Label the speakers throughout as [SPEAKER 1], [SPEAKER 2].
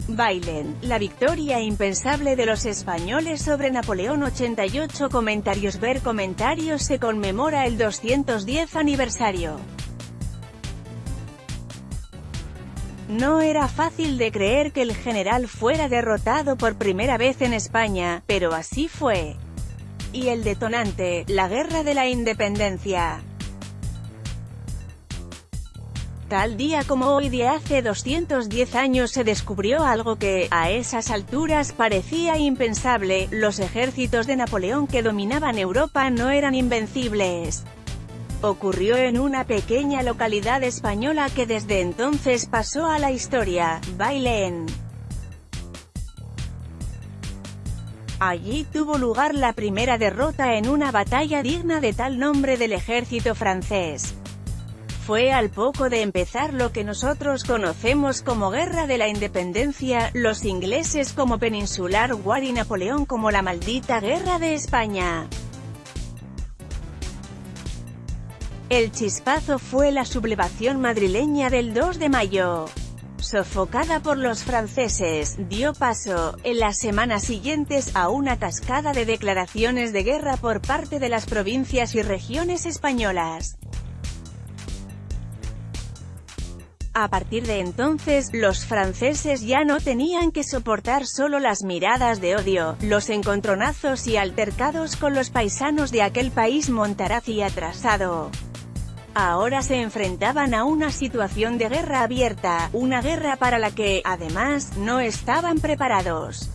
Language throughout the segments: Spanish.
[SPEAKER 1] Bailen, la victoria impensable de los españoles sobre Napoleón. 88 comentarios. Ver comentarios. Se conmemora el 210 aniversario. No era fácil de creer que el general fuera derrotado por primera vez en España, pero así fue. Y el detonante, la Guerra de la Independencia. Tal día como hoy de hace 210 años se descubrió algo que, a esas alturas, parecía impensable: los ejércitos de Napoleón que dominaban Europa no eran invencibles. Ocurrió en una pequeña localidad española que desde entonces pasó a la historia: Bailen. Allí tuvo lugar la primera derrota en una batalla digna de tal nombre del ejército francés. Fue al poco de empezar lo que nosotros conocemos como Guerra de la Independencia, los ingleses como Peninsular War y Napoleón como la maldita Guerra de España. El chispazo fue la sublevación madrileña del 2 de mayo. Sofocada por los franceses, dio paso, en las semanas siguientes, a una cascada de declaraciones de guerra por parte de las provincias y regiones españolas. A partir de entonces, los franceses ya no tenían que soportar solo las miradas de odio, los encontronazos y altercados con los paisanos de aquel país montaraz y atrasado. Ahora se enfrentaban a una situación de guerra abierta, una guerra para la que, además, no estaban preparados.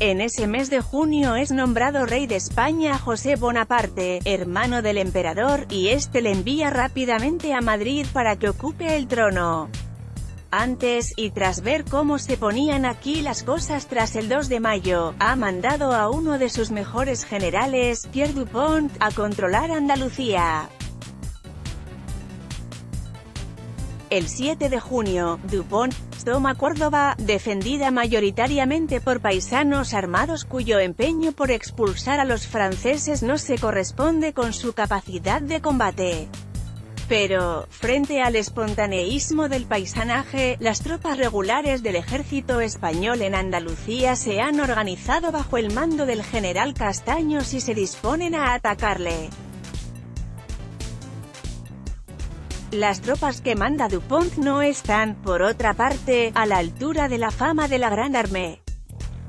[SPEAKER 1] En ese mes de junio es nombrado rey de España José Bonaparte, hermano del emperador, y este le envía rápidamente a Madrid para que ocupe el trono. Antes, y tras ver cómo se ponían aquí las cosas tras el 2 de mayo, ha mandado a uno de sus mejores generales, Pierre Dupont, a controlar Andalucía. El 7 de junio, Dupont toma Córdoba, defendida mayoritariamente por paisanos armados cuyo empeño por expulsar a los franceses no se corresponde con su capacidad de combate. Pero, frente al espontaneísmo del paisanaje, las tropas regulares del ejército español en Andalucía se han organizado bajo el mando del general Castaños y se disponen a atacarle. Las tropas que manda Dupont no están, por otra parte, a la altura de la fama de la Gran Armée.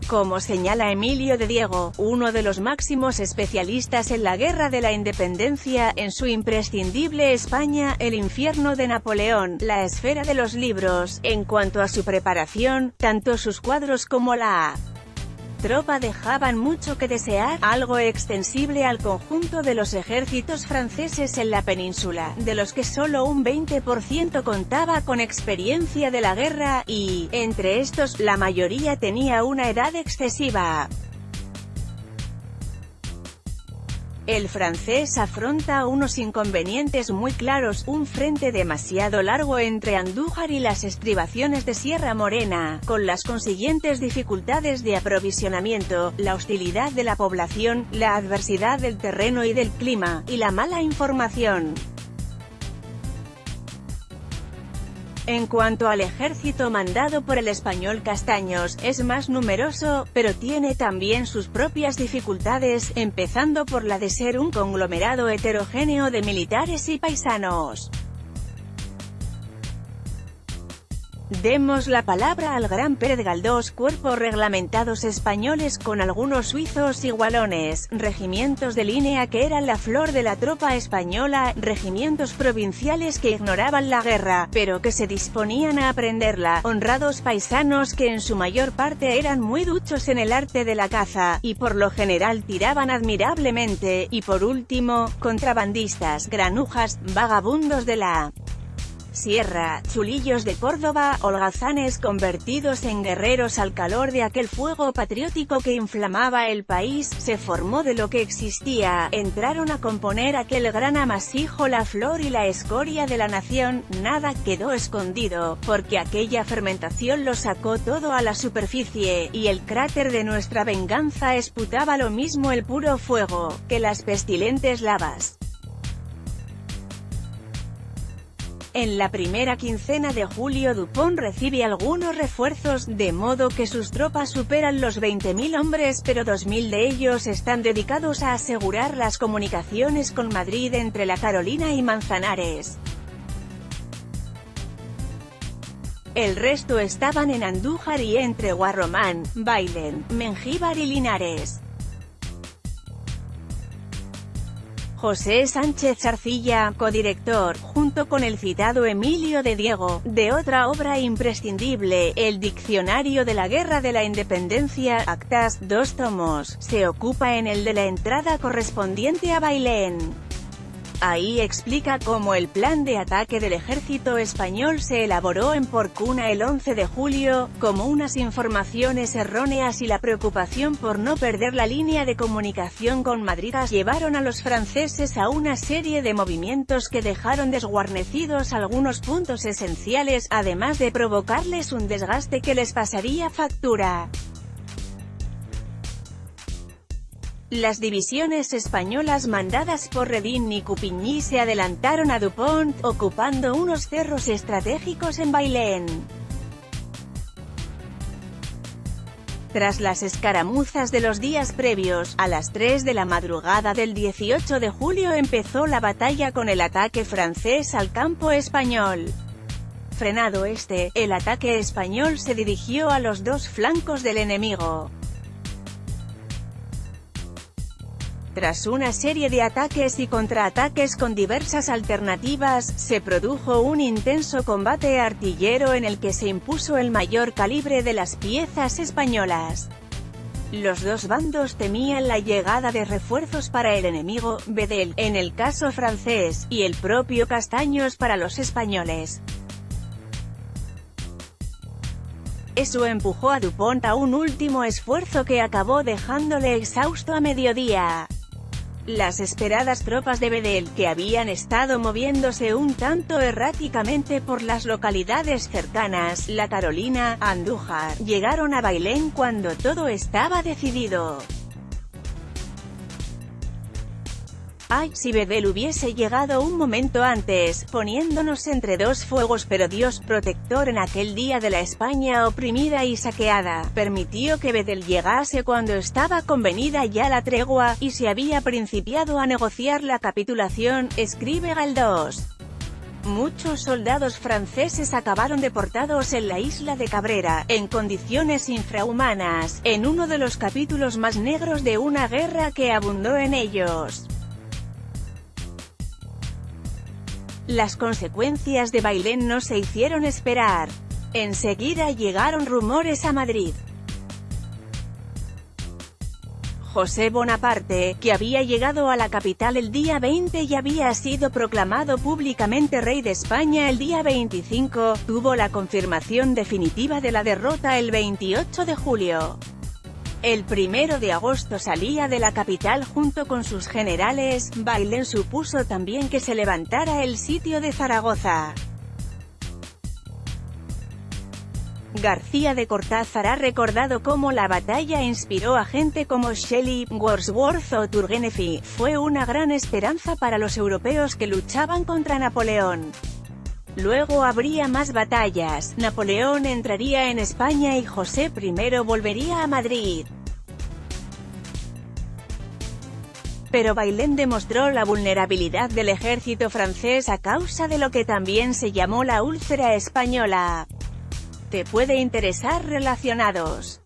[SPEAKER 1] Como señala Emilio de Diego, uno de los máximos especialistas en la Guerra de la Independencia, en su imprescindible España, el infierno de Napoleón, la esfera de los libros, en cuanto a su preparación, tanto sus cuadros como la tropa dejaban mucho que desear, algo extensible al conjunto de los ejércitos franceses en la península, de los que solo un 20% contaba con experiencia de la guerra, y, entre estos, la mayoría tenía una edad excesiva. El francés afronta unos inconvenientes muy claros: un frente demasiado largo entre Andújar y las estribaciones de Sierra Morena, con las consiguientes dificultades de aprovisionamiento, la hostilidad de la población, la adversidad del terreno y del clima, y la mala información. En cuanto al ejército mandado por el español Castaños, es más numeroso, pero tiene también sus propias dificultades, empezando por la de ser un conglomerado heterogéneo de militares y paisanos. Demos la palabra al gran Pérez Galdós: cuerpos reglamentados españoles con algunos suizos y walones, regimientos de línea que eran la flor de la tropa española, regimientos provinciales que ignoraban la guerra, pero que se disponían a aprenderla, honrados paisanos que en su mayor parte eran muy duchos en el arte de la caza, y por lo general tiraban admirablemente, y por último, contrabandistas, granujas, vagabundos de la sierra, chulillos de Córdoba, holgazanes convertidos en guerreros al calor de aquel fuego patriótico que inflamaba el país. Se formó de lo que existía, entraron a componer aquel gran amasijo, la flor y la escoria de la nación. Nada quedó escondido, porque aquella fermentación lo sacó todo a la superficie, y el cráter de nuestra venganza esputaba lo mismo el puro fuego, que las pestilentes lavas. En la primera quincena de julio Dupont recibe algunos refuerzos, de modo que sus tropas superan los 20.000 hombres, pero 2.000 de ellos están dedicados a asegurar las comunicaciones con Madrid entre La Carolina y Manzanares. El resto estaban en Andújar y entre Guarromán, Bailén, Mengíbar y Linares. José Sánchez Arcilla, codirector, junto con el citado Emilio de Diego, de otra obra imprescindible, el Diccionario de la Guerra de la Independencia, Actas, 2 tomos, se ocupa en el de la entrada correspondiente a Bailén. Ahí explica cómo el plan de ataque del ejército español se elaboró en Porcuna el 11 de julio, como unas informaciones erróneas y la preocupación por no perder la línea de comunicación con Madrid llevaron a los franceses a una serie de movimientos que dejaron desguarnecidos algunos puntos esenciales, además de provocarles un desgaste que les pasaría factura. Las divisiones españolas mandadas por Redín y Coupigny se adelantaron a Dupont, ocupando unos cerros estratégicos en Bailén. Tras las escaramuzas de los días previos, a las 3 de la madrugada del 18 de julio empezó la batalla con el ataque francés al campo español. Frenado el ataque español se dirigió a los dos flancos del enemigo. Tras una serie de ataques y contraataques con diversas alternativas, se produjo un intenso combate artillero en el que se impuso el mayor calibre de las piezas españolas. Los dos bandos temían la llegada de refuerzos para el enemigo, Bedel, en el caso francés, y el propio Castaños para los españoles. Eso empujó a Dupont a un último esfuerzo que acabó dejándole exhausto a mediodía. Las esperadas tropas de Bedel, que habían estado moviéndose un tanto erráticamente por las localidades cercanas, La Carolina, Andújar, llegaron a Bailén cuando todo estaba decidido. Ay, si Bedel hubiese llegado un momento antes, poniéndonos entre dos fuegos, pero Dios, protector en aquel día de la España oprimida y saqueada, permitió que Bedel llegase cuando estaba convenida ya la tregua, y se había principiado a negociar la capitulación, escribe Galdós. Muchos soldados franceses acabaron deportados en la isla de Cabrera, en condiciones infrahumanas, en uno de los capítulos más negros de una guerra que abundó en ellos. Las consecuencias de Bailén no se hicieron esperar. Enseguida llegaron rumores a Madrid. José Bonaparte, que había llegado a la capital el día 20 y había sido proclamado públicamente rey de España el día 25, tuvo la confirmación definitiva de la derrota el 28 de julio. El 1 de agosto salía de la capital junto con sus generales. Bailén supuso también que se levantara el sitio de Zaragoza. García de Cortázar ha recordado cómo la batalla inspiró a gente como Shelley, Wordsworth o Turgenev. Fue una gran esperanza para los europeos que luchaban contra Napoleón. Luego habría más batallas, Napoleón entraría en España y José I volvería a Madrid. Pero Bailén demostró la vulnerabilidad del ejército francés a causa de lo que también se llamó la úlcera española. Te puede interesar relacionados.